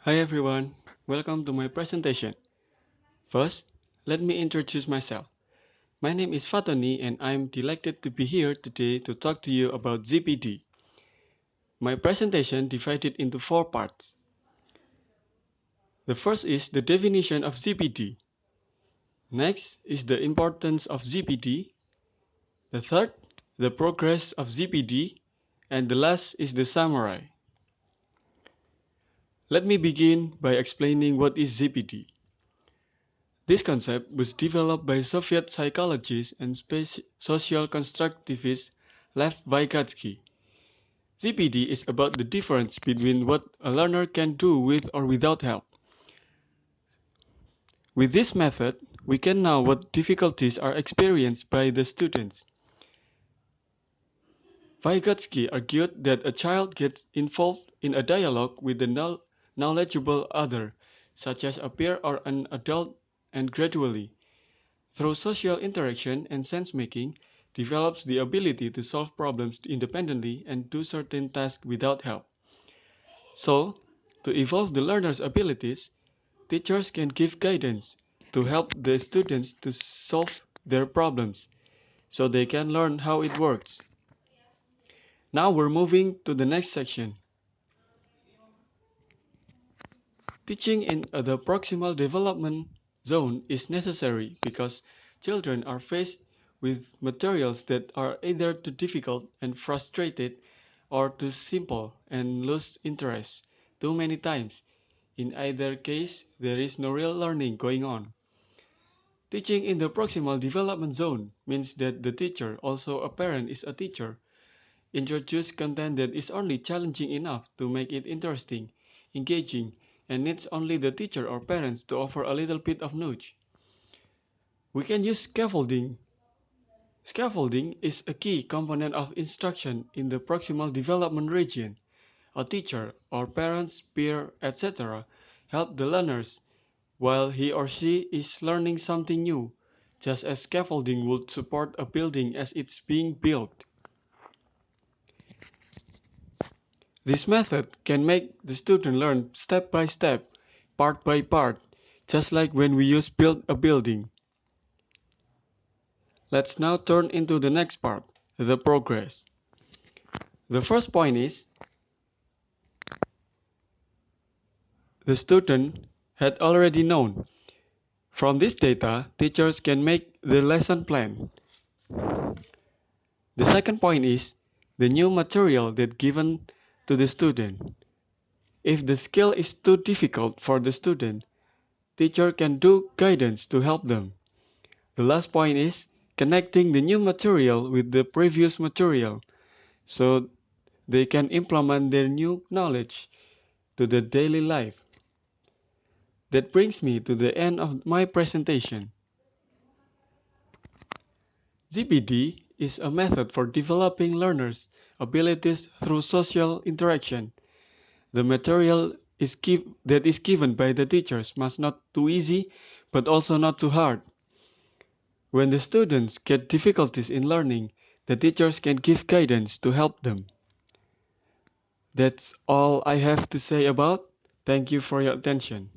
Hi everyone, welcome to my presentation. First, let me introduce myself. My name is Fatoni and I'm delighted to be here today to talk to you about ZPD. My presentation divided into 4 parts. The first is the definition of ZPD. Next is the importance of ZPD. The third, the progress of ZPD. And the last is the summary. Let me begin by explaining what is ZPD. This concept was developed by Soviet psychologist and social constructivist Lev Vygotsky. ZPD is about the difference between what a learner can do with or without help. With this method, we can know what difficulties are experienced by the students. Vygotsky argued that a child gets involved in a dialogue with a knowledgeable other, such as a peer or an adult, and gradually, through social interaction and sense-making, develops the ability to solve problems independently and do certain tasks without help. So, to evolve the learner's abilities, teachers can give guidance to help the students to solve their problems, so they can learn how it works. Now we're moving to the next section. Teaching in the proximal development zone is necessary because children are faced with materials that are either too difficult and frustrated or too simple and lose interest too many times. In either case, there is no real learning going on. Teaching in the proximal development zone means that the teacher, also a parent is a teacher, introduce content that is only challenging enough to make it interesting, engaging, and needs only the teacher or parents to offer a little bit of nudge. We can use scaffolding. Scaffolding is a key component of instruction in the proximal development region. A teacher or parents, peer, etc. help the learners while he or she is learning something new, just as scaffolding would support a building as it's being built. This method can make the student learn step by step, part by part, just like when we use build a building. Let's now turn into the next part, the progress. The first point is, the student had already known. From this data, teachers can make the lesson plan. The second point is, the new material that given to the student. If the skill is too difficult for the student, teacher can do guidance to help them. The last point is connecting the new material with the previous material so they can implement their new knowledge to the daily life. That brings me to the end of my presentation. ZPD is a method for developing learners' abilities through social interaction. The material that is given by the teachers must not too easy, but also not too hard. When the students get difficulties in learning, the teachers can give guidance to help them. That's all I have to say about. Thank you for your attention.